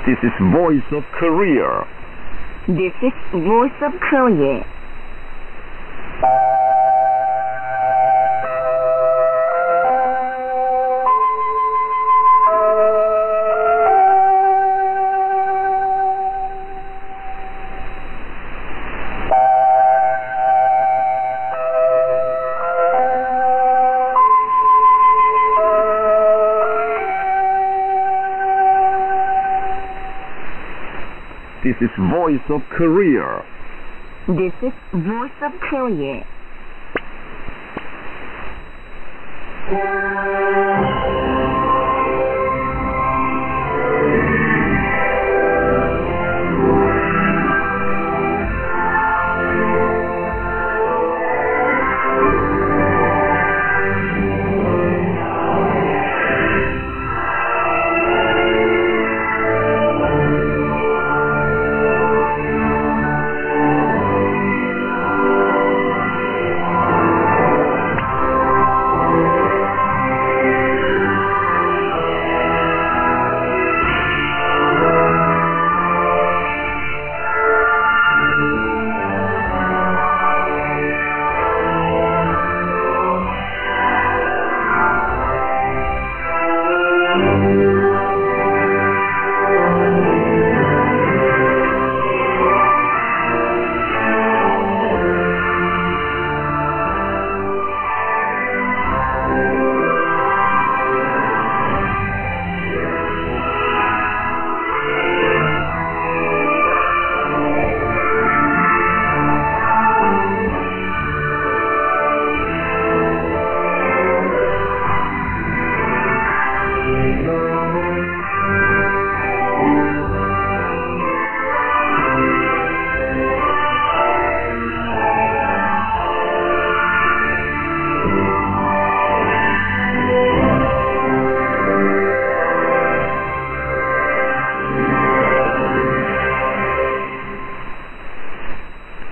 This is Voice of Korea. This is Voice of Korea. This is Voice of Korea. This is Voice of Korea.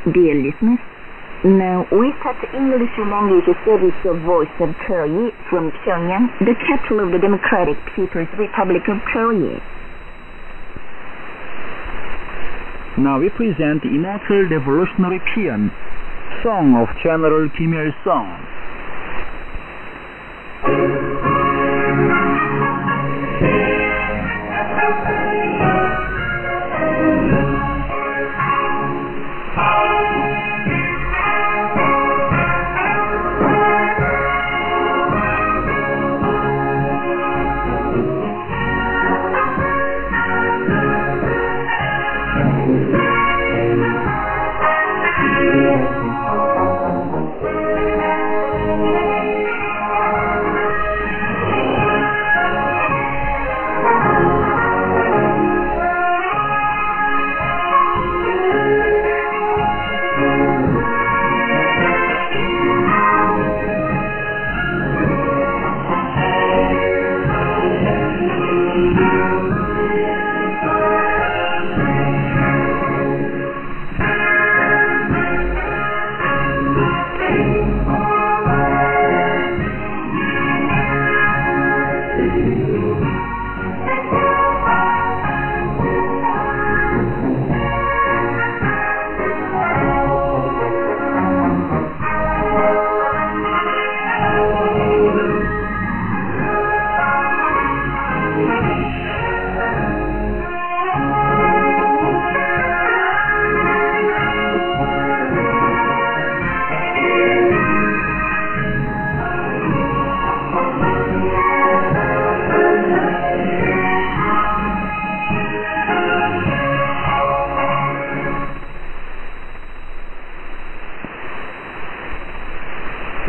Dear listeners, now we start the English language service of Voice of Korea from Pyongyang, the capital of the Democratic People's Republic of Korea. Now we present the Immortal Revolutionary Paean, Song of General Kim Il-sung.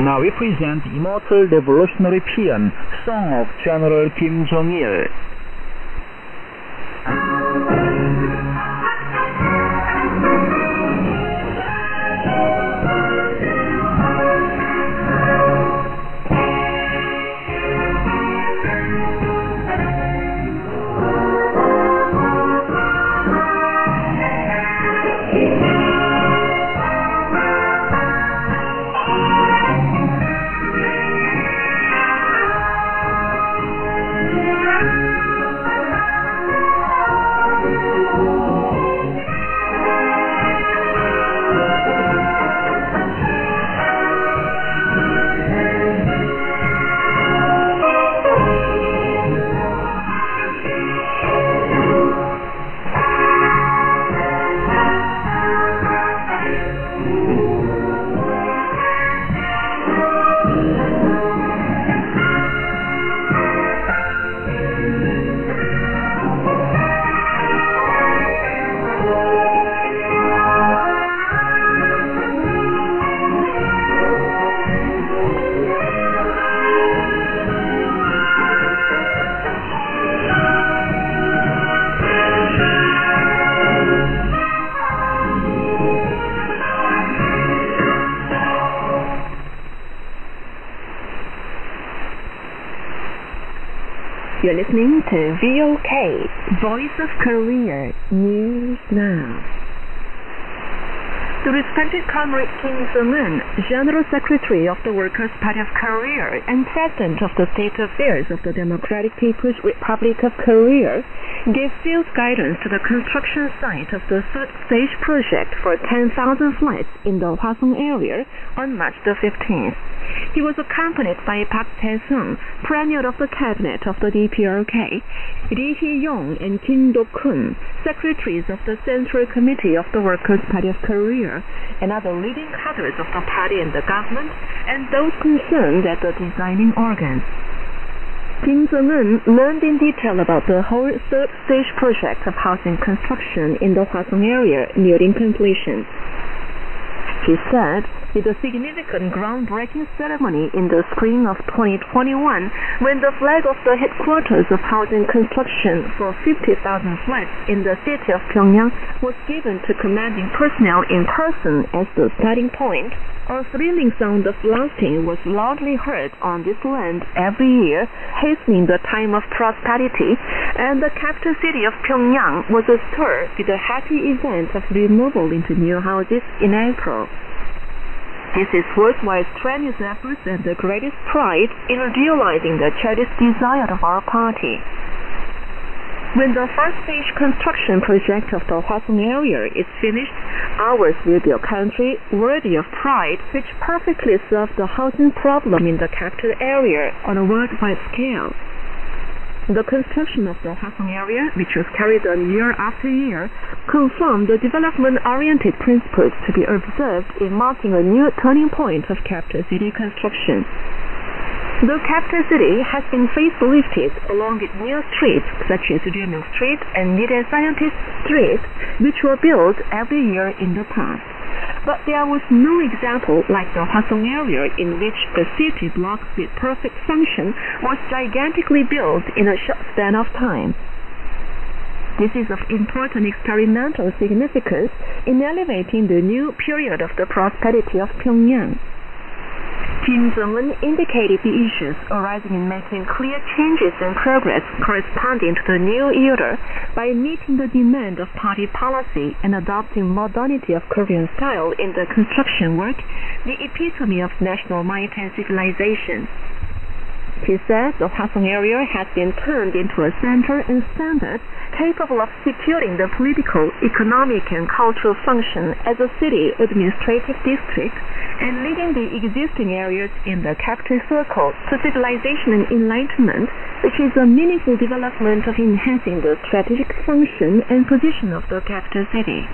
Now we present the Immortal Revolutionary Paean, Song of General Kim Jong Il. You're listening to VOK, Voice of Korea, News Now. The respected Comrade Kim Jong Il, General Secretary of the Workers' Party of Korea and President of the State Affairs of the Democratic People's Republic of Korea, gave field guidance to the construction site of the third stage project for 10,000 flats in the Hwasong area on March the 15th. He was accompanied by Park Tae-sung, Premier of the Cabinet of the DPRK, Lee Hee-yong and Kim Do-kun, Secretaries of the Central Committee of the Workers' Party of Korea, and other leading cadres of the party and the government, and those concerned at the designing organs. Kim Jong-un learned in detail about the whole third stage project of housing construction in the Hwasong area nearing completion. He said, with a significant groundbreaking ceremony in the spring of 2021, when the flag of the headquarters of housing construction for 50,000 flats in the city of Pyongyang was given to commanding personnel in person as the starting point, a thrilling sound of blasting was loudly heard on this land every year, hastening the time of prosperity, and the capital city of Pyongyang was astir with the happy event of removal into new houses in April. This is worthwhile strenuous efforts and the greatest pride in realizing the cherished desire of our party. When the first stage construction project of the Hwasong area is finished, ours will be a country worthy of pride which perfectly solves the housing problem in the capital area on a worldwide scale. The construction of the Hwasong area, which was carried on year after year, confirmed the development-oriented principles to be observed in marking a new turning point of capital city construction. The capital city has been facelifted along with new streets such as Ryumyong Street and Middle Scientist Street, which were built every year in the past. But there was no example like the Hwasong area in which a city block with perfect function was gigantically built in a short span of time. This is of important experimental significance in elevating the new period of the prosperity of Pyongyang. Kim Jong-un indicated the issues arising in making clear changes and progress corresponding to the new era by meeting the demand of party policy and adopting modernity of Korean style in the construction work, the epitome of national might and civilization. He said the Hwasong area has been turned into a center and standard capable of securing the political, economic, and cultural function as a city administrative district and leading the existing areas in the capital circle to civilization and enlightenment, which is a meaningful development of enhancing the strategic function and position of the capital city.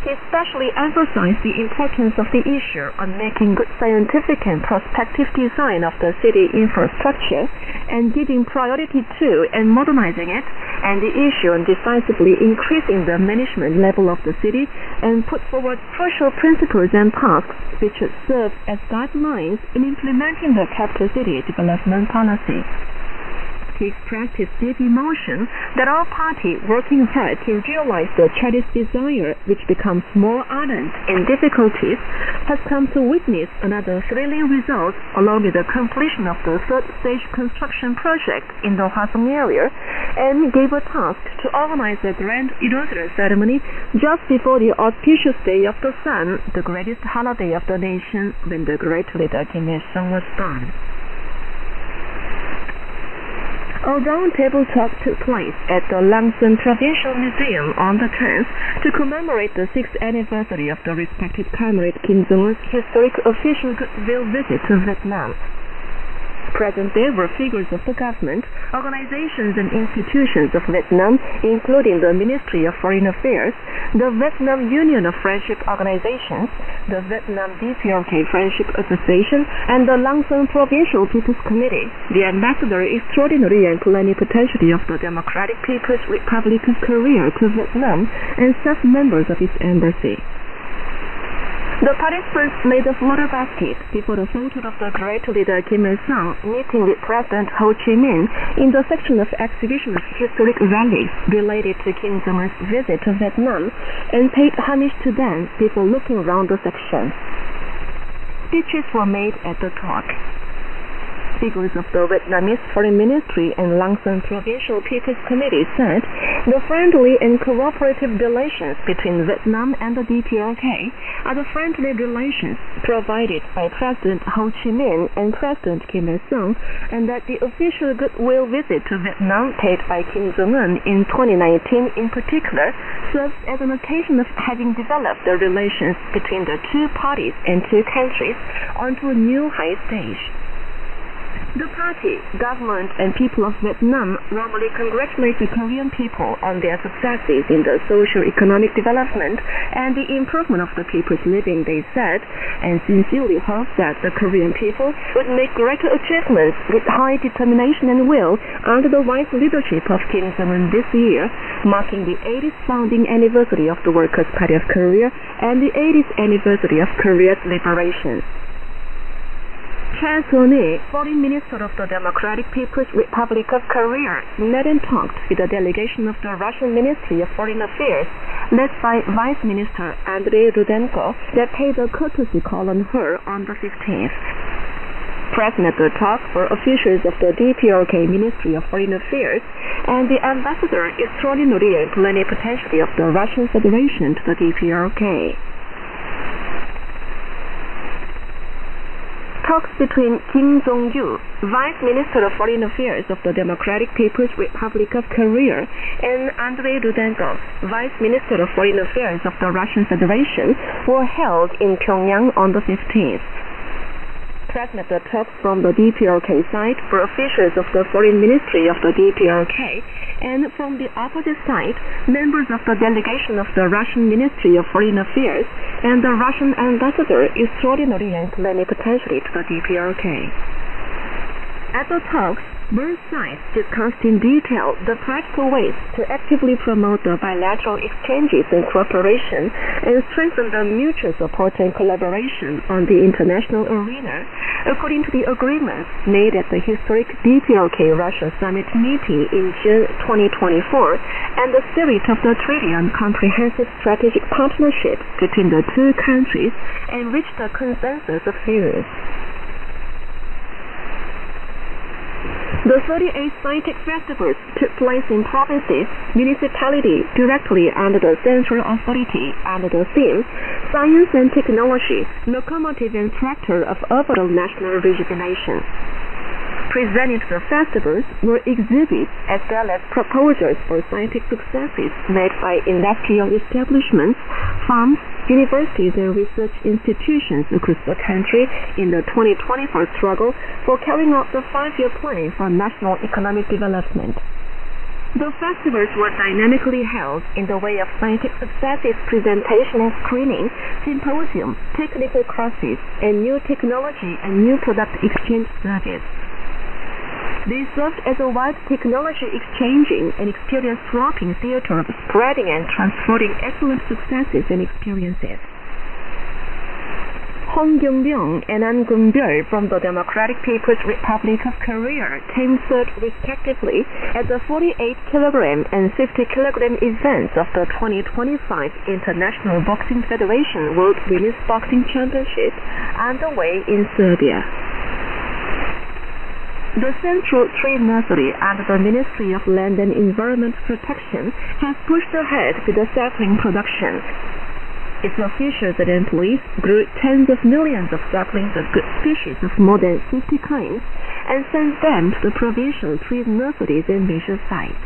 He especially emphasized the importance of the issue on making good scientific and prospective design of the city infrastructure and giving priority to and modernizing it, and the issue on decisively increasing the management level of the city and put forward crucial principles and tasks which should serve as guidelines in implementing the capital city development policy. He expressed his deep emotion that our party, working hard to realize the cherished desire which becomes more ardent in difficulties, has come to witness another thrilling result along with the completion of the third stage construction project in the Hwasong area, and gave a task to organize a grand inaugural ceremony just before the auspicious Day of the Sun, the greatest holiday of the nation, when the great leader Kim Il-sung was born. A roundtable talk took place at the Langsan Provincial Museum on the 10th to commemorate the 6th anniversary of the respected Comrade Kim Jong-un's historic official goodwill visit to Vietnam. Present there were figures of the government, organizations and institutions of Vietnam, including the Ministry of Foreign Affairs, the Vietnam Union of Friendship Organizations, the Vietnam DPRK Friendship Association, and the Langsan Provincial People's Committee, the Ambassador Extraordinary and Plenipotentiary of the Democratic People's Republic of Korea to Vietnam, and staff members of its embassy. The participants made a photo basket before the photo of the great leader Kim Il-sung meeting with President Ho Chi Minh in the section of exhibition of historic relics related to Kim Jong-un's visit to Vietnam, and paid homage to them before looking around the section. Speeches were made at the talk. Figures of the Vietnamese Foreign Ministry and Lang Son Provincial People's Committee said the friendly and cooperative relations between Vietnam and the DPRK are the friendly relations provided by President Ho Chi Minh and President Kim Il-sung, and that the official goodwill visit to Vietnam paid by Kim Jong Il in 2019 in particular serves as an occasion of having developed the relations between the two parties and two countries onto a new high stage. The party, government, and people of Vietnam warmly congratulate the Korean people on their successes in the socio-economic development and the improvement of the people's living, they said, and sincerely hope that the Korean people would make greater achievements with high determination and will under the wise leadership of Kim Jong-un this year, marking the 80th founding anniversary of the Workers' Party of Korea and the 80th anniversary of Korea's liberation. Choi Soon-hee, Foreign Minister of the Democratic People's Republic of Korea, met and talked with a delegation of the Russian Ministry of Foreign Affairs, led by Vice Minister Andrei Rudenko, that paid a courtesy call on her on the 15th. Present at the talk were officials of the DPRK Ministry of Foreign Affairs and the Ambassador Extraordinary Plenipotentiary of the Russian Federation to the DPRK. Talks between Kim Jong-il, Vice Minister of Foreign Affairs of the Democratic People's Republic of Korea, and Andrei Rudenko, Vice Minister of Foreign Affairs of the Russian Federation, were held in Pyongyang on the 15th. Present at the talks from the DPRK side were officials of the Foreign Ministry of the DPRK, and from the opposite side, members of the delegation of the Russian Ministry of Foreign Affairs and the Russian Ambassador Extraordinary and Plenipotentiary to the DPRK. At the talks, both sides discussed in detail the practical ways to actively promote the bilateral exchanges and cooperation and strengthen the mutual support and collaboration on the international arena, according to the agreements made at the historic DPRK-Russia Summit meeting in June 2024 and the spirit of the Treaty on Comprehensive Strategic Partnership between the two countries, and reached a consensus of views. The 38 scientific festivals took place in provinces, municipalities directly under the central authority under the theme Science and Technology, Locomotive and Tractor of Overall National Rejuvenation. Presented to the festivals were exhibits as well as proposals for scientific successes made by industrial establishments, farms, universities and research institutions across the country in the 2024 struggle for carrying out the 5-year plan for national economic development. The festivals were dynamically held in the way of scientific successes presentation and screening, symposium, technical courses, and new technology and new product exchange service. They served as a wide technology exchanging and experience swapping theater of spreading and transferring excellent successes and experiences. Hong Kyung-byung and An Gung-byeol from the Democratic People's Republic of Korea came third respectively at the 48-kilogram and 50-kilogram events of the 2025 International Boxing Federation World Women's Boxing Championship underway in Serbia. The Central Tree Nursery under the Ministry of Land and Environment Protection has pushed ahead with the sapling production. Its officials and employees grew tens of millions of saplings of good species of more than 50 kinds and sent them to the provincial tree nurseries and mission sites.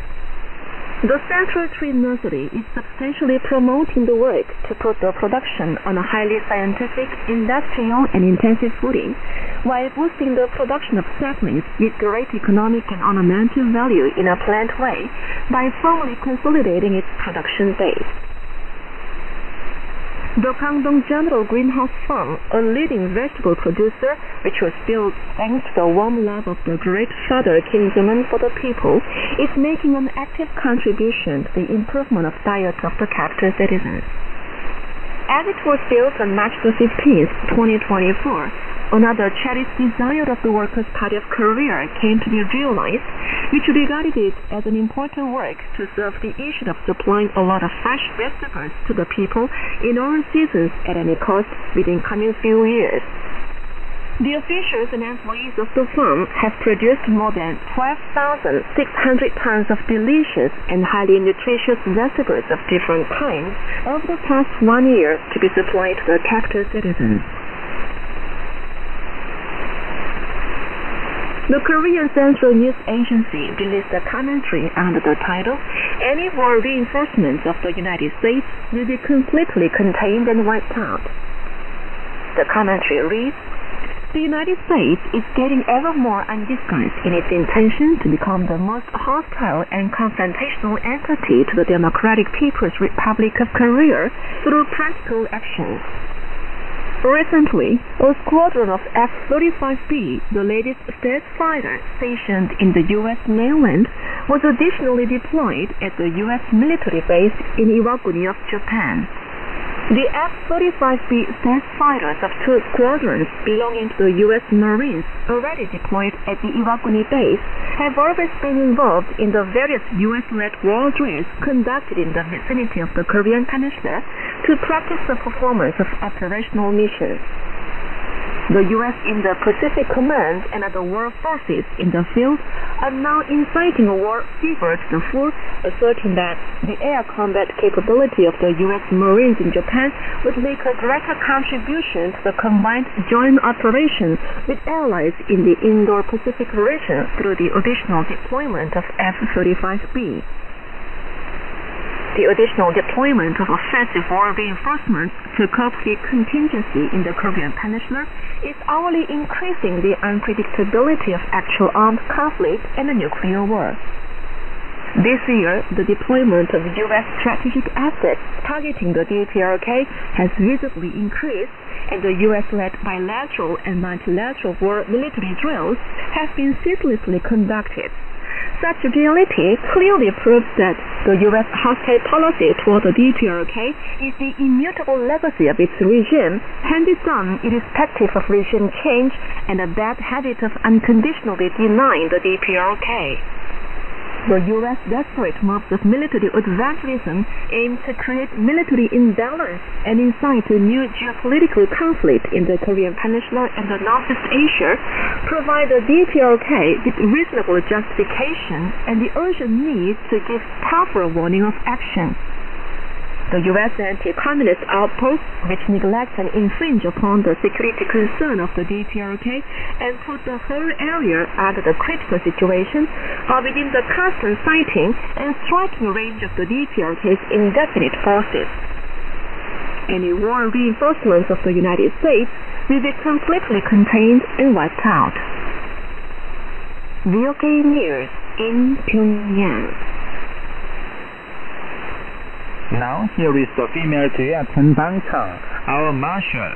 The Central Tree Nursery is substantially promoting the work to put the production on a highly scientific, industrial, and intensive footing, while boosting the production of saplings with great economic and ornamental value in a planned way by firmly consolidating its production base. The Gangdong General Greenhouse Farm, a leading vegetable producer which was built thanks to the warm love of the great father Kim Jong-un for the people, is making an active contribution to the improvement of diet of the capital citizens. As it was built on March the 15th, 2024, another cherished desire of the Workers' Party of Korea came to be realized, which regarded it as an important work to serve the issue of supplying a lot of fresh vegetables to the people in all seasons at any cost within coming few years. The officials and employees of the firm have produced more than 12,600 tons of delicious and highly nutritious vegetables of different kinds over the past 1 year to be supplied to the capital citizens. The Korean Central News Agency released a commentary under the title, "Any war reinforcements of the United States will be completely contained and wiped out." The commentary reads, "The United States is getting ever more undisguised in its intention to become the most hostile and confrontational entity to the Democratic People's Republic of Korea through practical actions." Recently, a squadron of F-35B, the latest stealth fighter stationed in the U.S. mainland, was additionally deployed at the U.S. military base in Iwakuni of Japan. The F-35B stealth fighters of two squadrons belonging to the U.S. Marines already deployed at the Iwakuni base have always been involved in the various U.S.-led war drills conducted in the vicinity of the Korean Peninsula to practice the performance of operational missions. The U.S. Indo-Pacific Command and other war forces in the field are now inciting a war fever to the fore, asserting that the air combat capability of the U.S. Marines in Japan would make a greater contribution to the combined joint operation with allies in the Indo-Pacific region through the additional deployment of F-35B. The additional deployment of offensive war reinforcements to cope with contingency in the Korean Peninsula is hourly increasing the unpredictability of actual armed conflict and a nuclear war. This year, the deployment of U.S. strategic assets targeting the DPRK has visibly increased, and the U.S.-led bilateral and multilateral war military drills have been ceaselessly conducted. Such reality clearly proves that the U.S. hostile policy toward the DPRK is the immutable legacy of its regime, handed down irrespective of regime change, and a bad habit of unconditionally denying the DPRK. The U.S. desperate moves of military adventurism aim to create military imbalance and incite a new geopolitical conflict in the Korean Peninsula and the Northeast Asia, provide the DPRK with reasonable justification and the urgent need to give tougher warning of action. The U.S. anti-communist outposts, which neglect and infringe upon the security concern of the DPRK and put the whole area under the critical situation, are within the constant sighting and striking range of the DPRK's indefinite forces. Any war reinforcements of the United States will be completely contained and wiped out. DPRK News in Pyongyang. Now here is the female duet Bangchang, our marshal.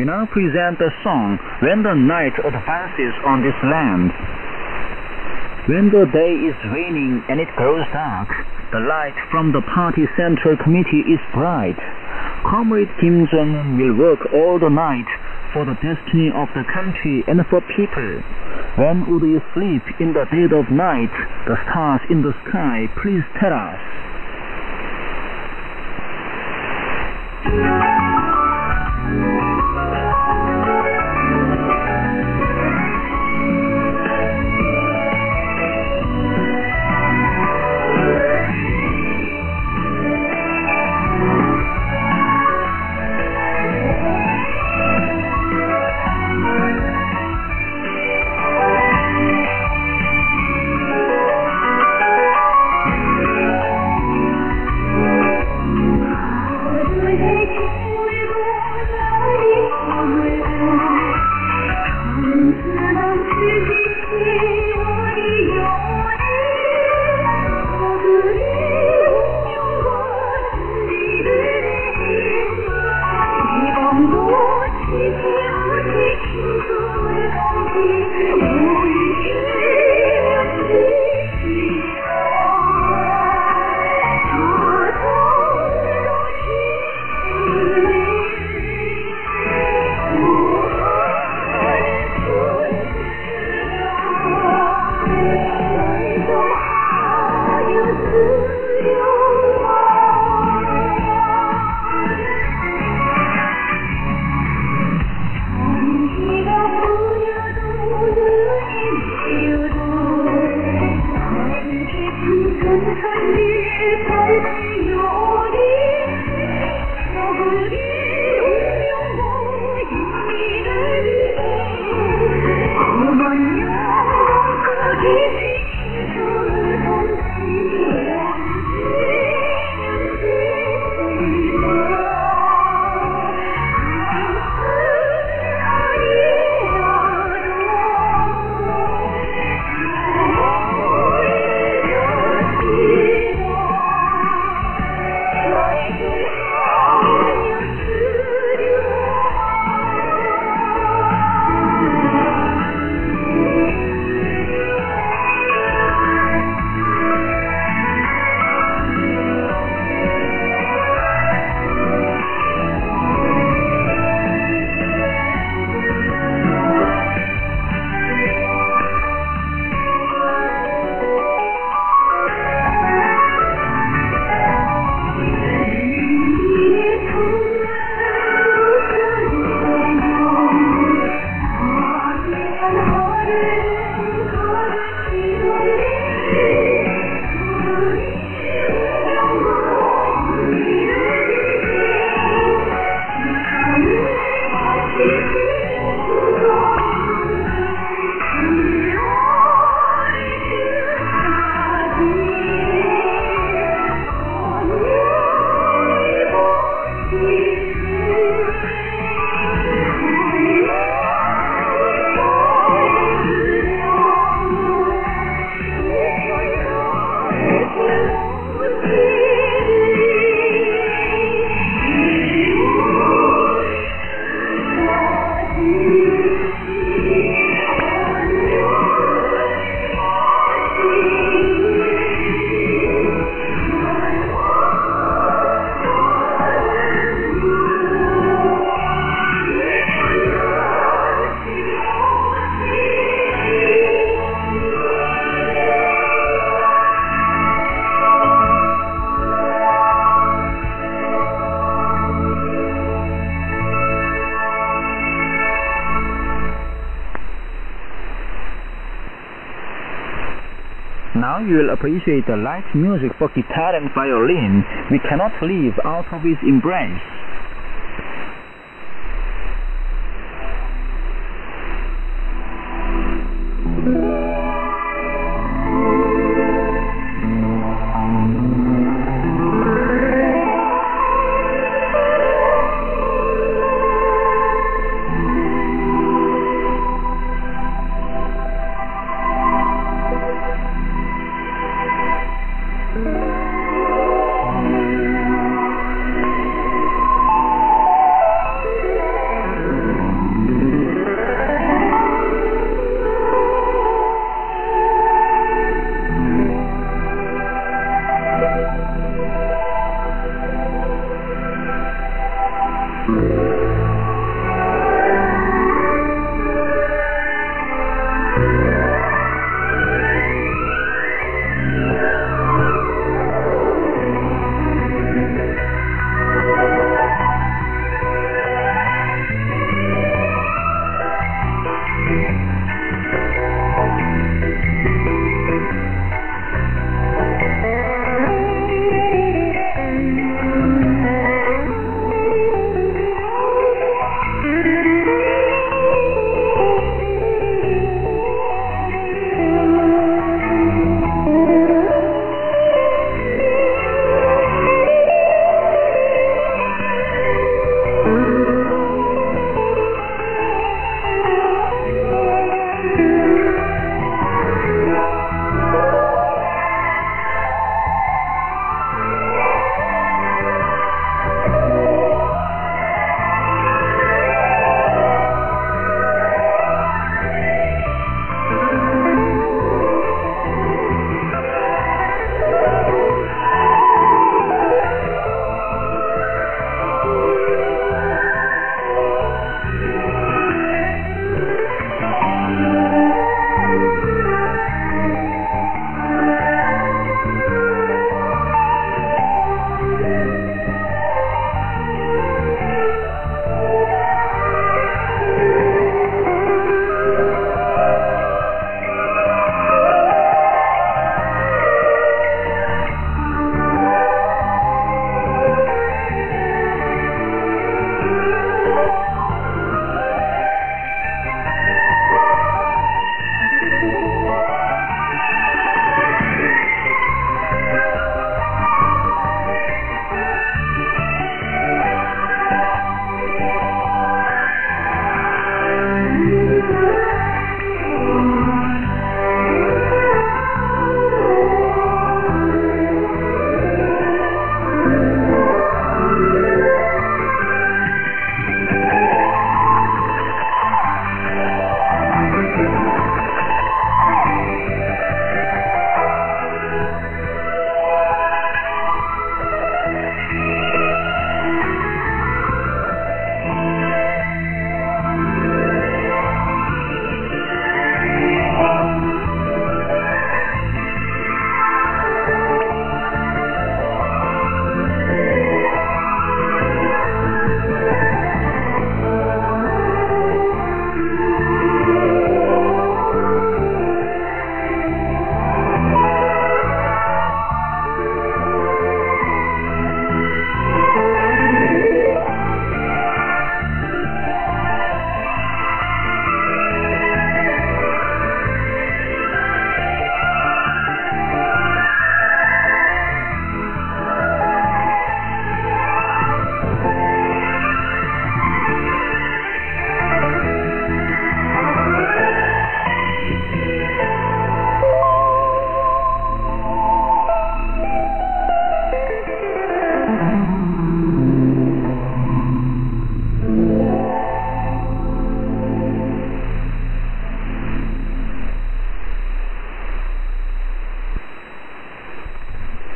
We now present the song When the Night Advances on This Land. When the day is waning and it grows dark, the light from the party central committee is bright. Comrade Kim Jong Il will work all the night for the destiny of the country and for people. When would you sleep in the dead of night? The stars in the sky, please tell us. Now you will appreciate the light music for guitar and violin. We cannot live out of its embrace.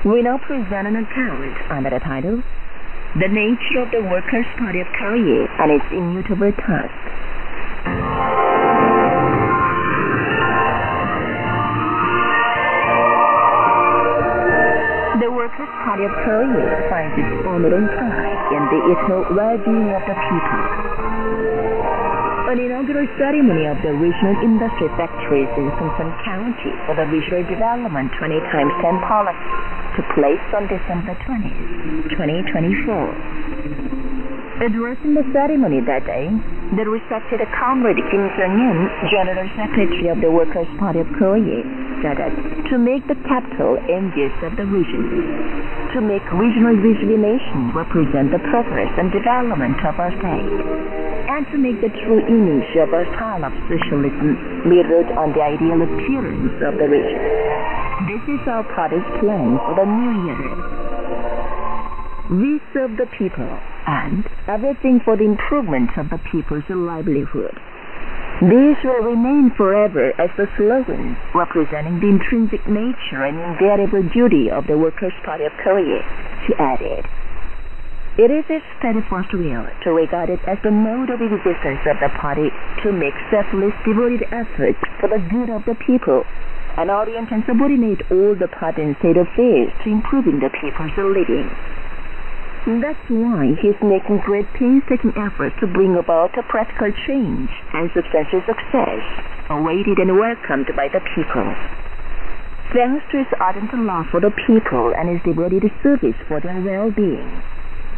We now present an account under the title, The Nature of the Workers' Party of Korea and its Immutable Task. The Workers' Party of Korea finds its honor and pride in the eternal well-being of the people. A An inaugural ceremony of the regional industry factories in Songsan County for the Regional Development 20x10 policy took place on December 20th, 2024. Addressing the ceremony that day, the respected Comrade Kim Jong Il, General Secretary of the Workers' Party of Korea, said that to make the capital envious of the region, to make regional rejuvenation represent the progress and development of our state, and to make the true image of our style of socialism mirrored on the ideal appearance of the region. This is our party's plan for the new year. We serve the people and everything for the improvement of the people's livelihood. These will remain forever as the slogans representing the intrinsic nature and invariable duty of the Workers' Party of Korea, she added. It is its steadfast will to regard it as the mode of existence of the party to make selfless, devoted efforts for the good of the people and orient and subordinate all the party and state affairs to improving the people's living. That's why he is making great painstaking efforts to bring about a practical change and substantial success, awaited and welcomed by the people. Thanks to his ardent love for the people and his devoted service for their well-being,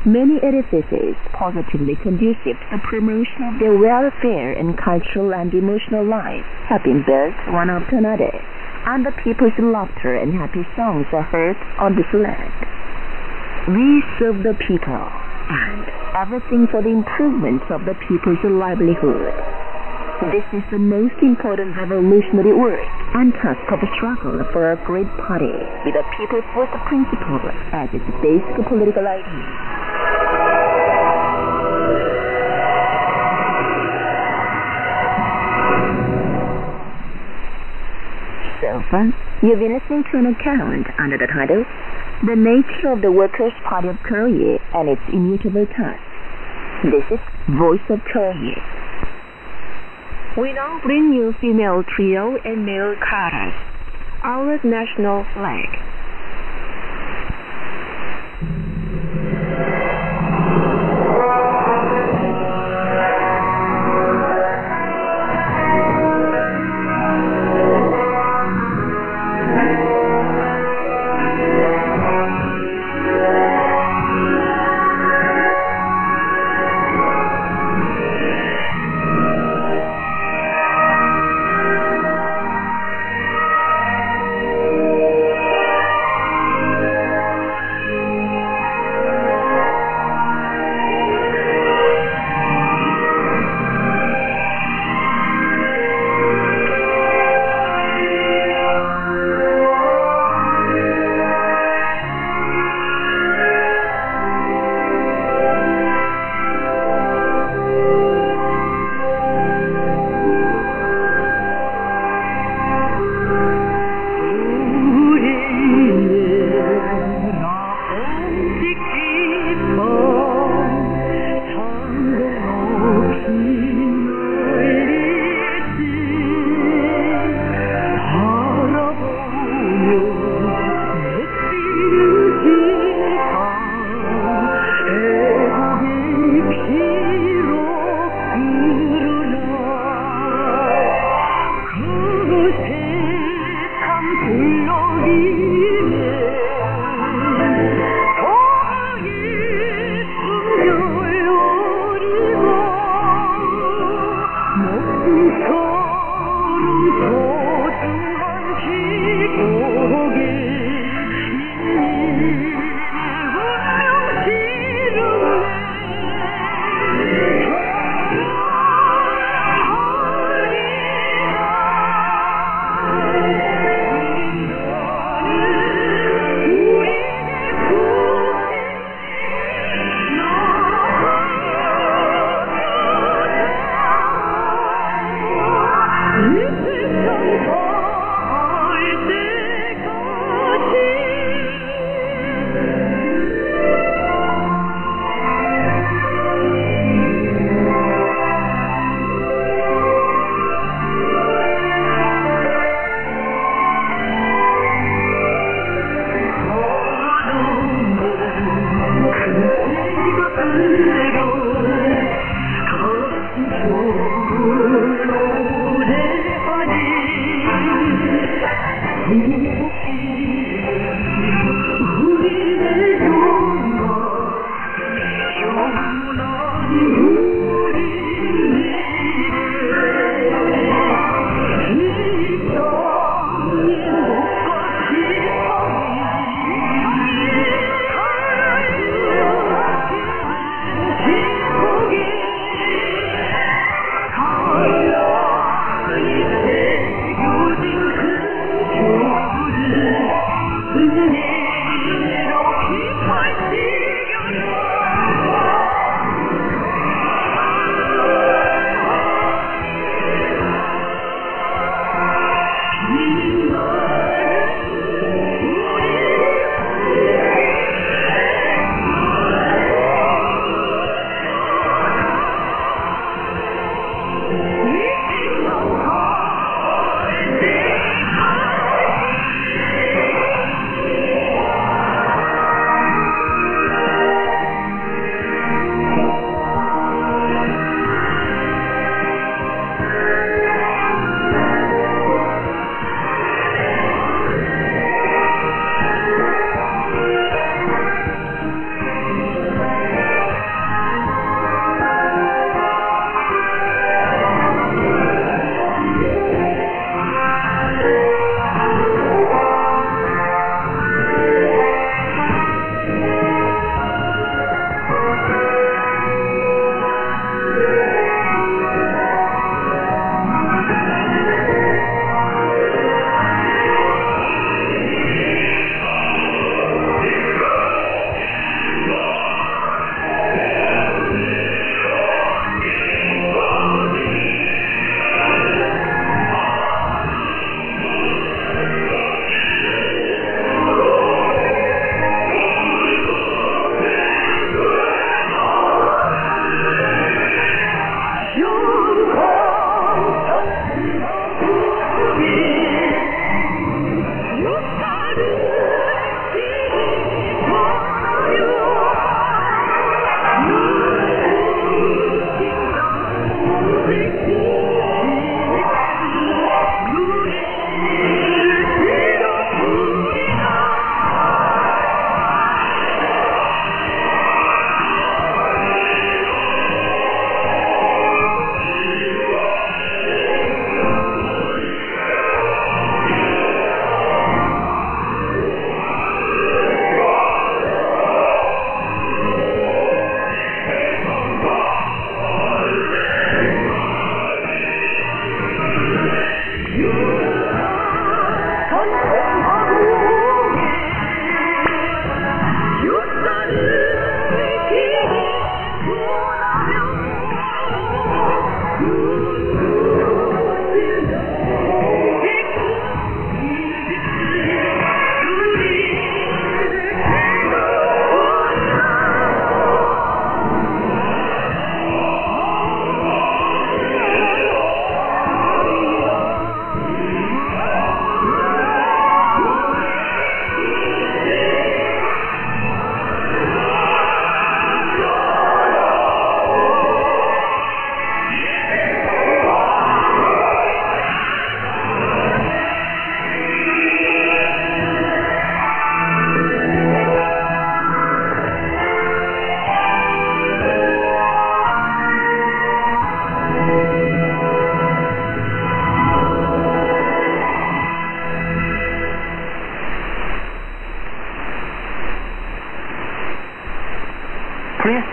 many edifices positively conducive to the promotion of their welfare and cultural and emotional life have been built one after another, and the people's laughter and happy songs are heard on this land. We serve the people and everything for the improvement of the people's livelihood. This is the most important revolutionary work and task of the struggle for a great party with the people first principle as its basic political idea. So far, you've been listening to an account under the title The Nature of the Workers' Party of Korea and Its Immutable Task. This is Voice of Korea. We now bring you female trio and male chorus, our national flag.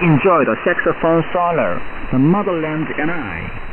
enjoy the saxophone solo, The Motherland and I.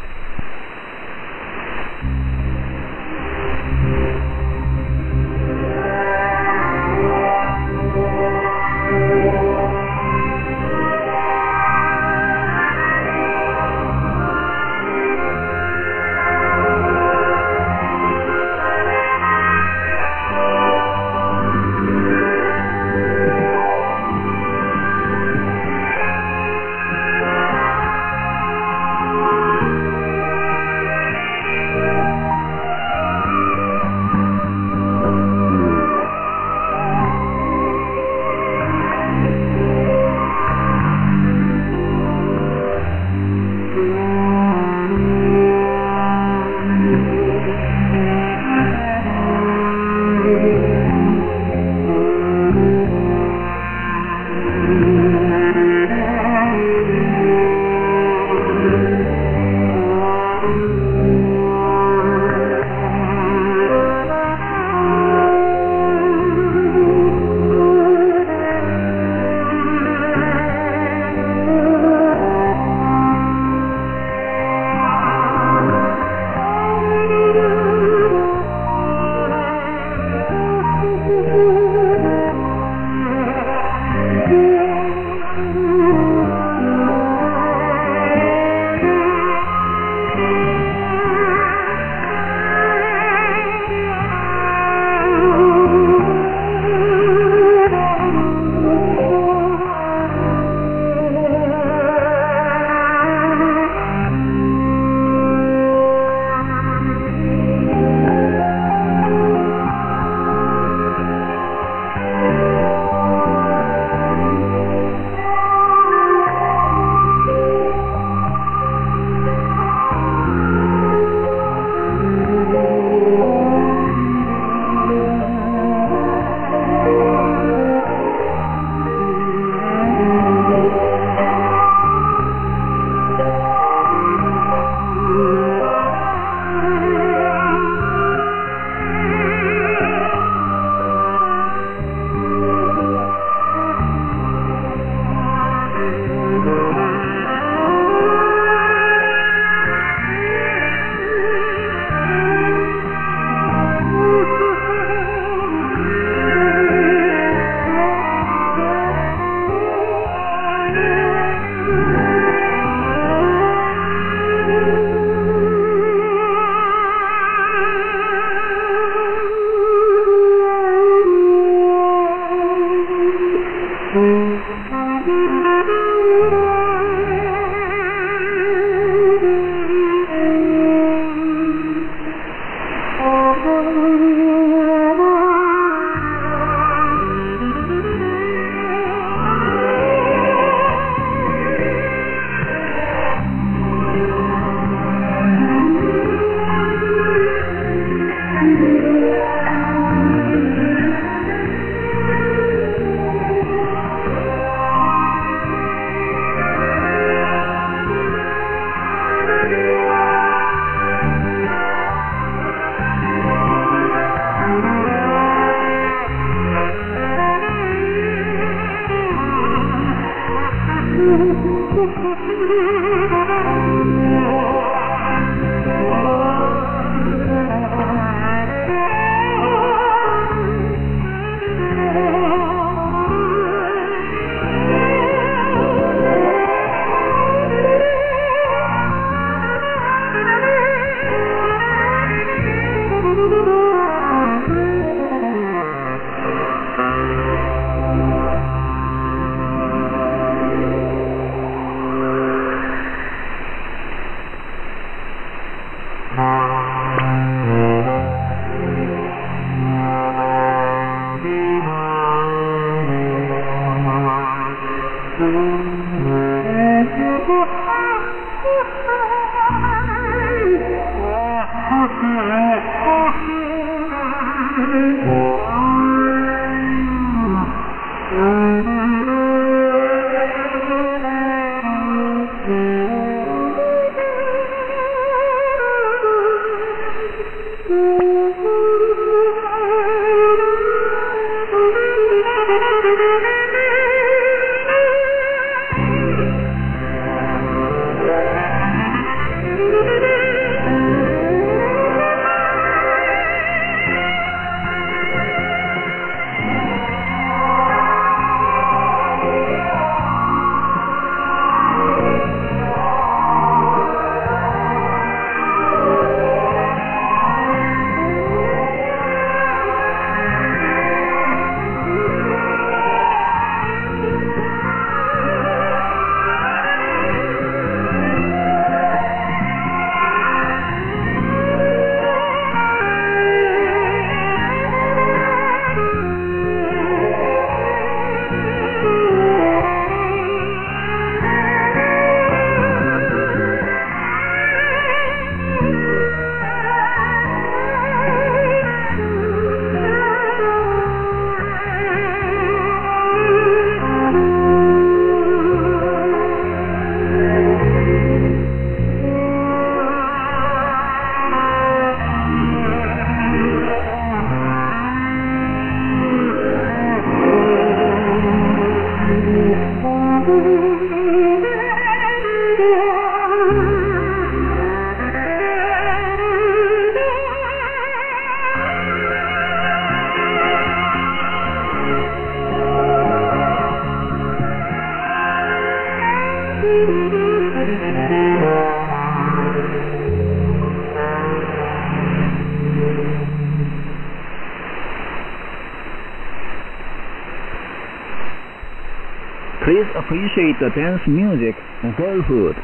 Please appreciate the dance music and girlhood.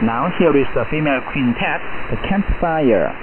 Now here is the female quintet, the Campfire.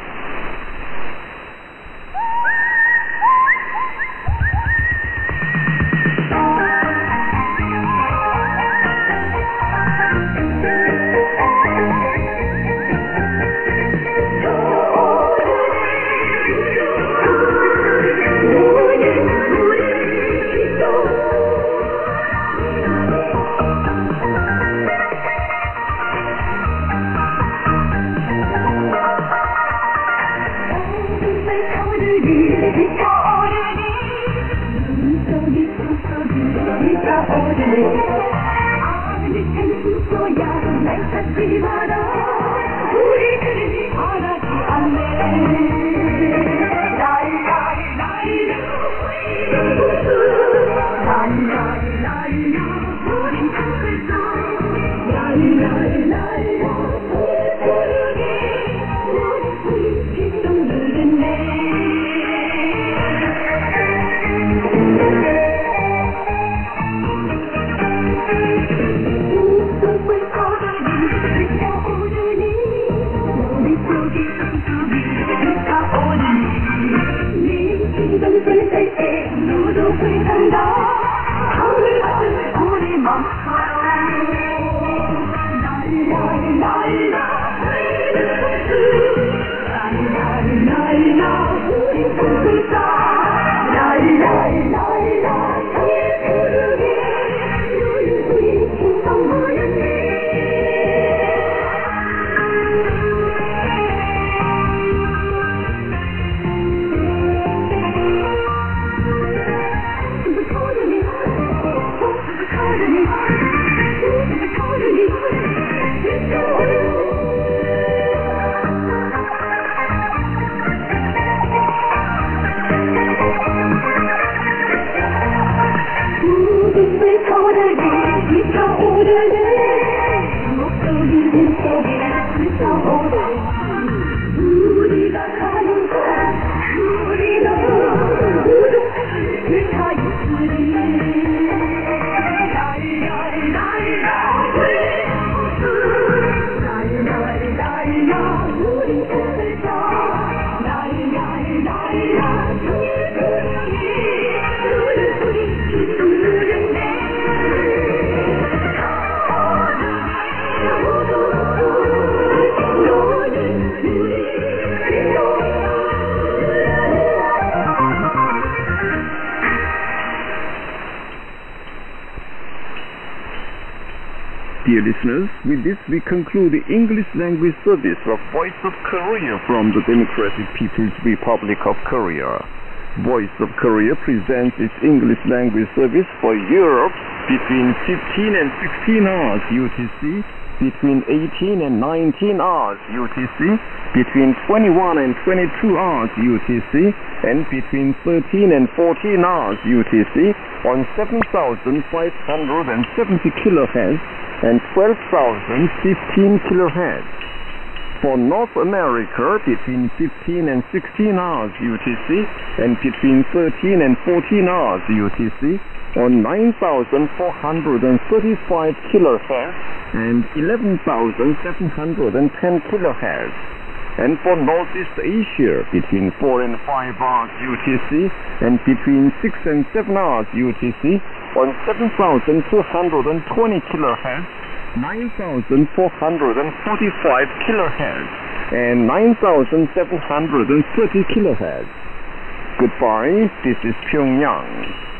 Dear listeners, with this we conclude the English language service of Voice of Korea from the Democratic People's Republic of Korea. Voice of Korea presents its English language service for Europe between 15 and 16 hours UTC, between 18 and 19 hours UTC, between 21 and 22 hours UTC, and between 13 and 14 hours UTC on 7,570 kHz and 12,015 kHz. For North America, between 15 and 16 hours UTC and between 13 and 14 hours UTC on 9,435 kHz and 11,710 kHz. And for Northeast Asia, between 4 and 5 hours UTC and between 6 and 7 hours UTC on 7,220 kHz, 9,445 kHz, and 9,730 kHz. Goodbye, this is Pyongyang.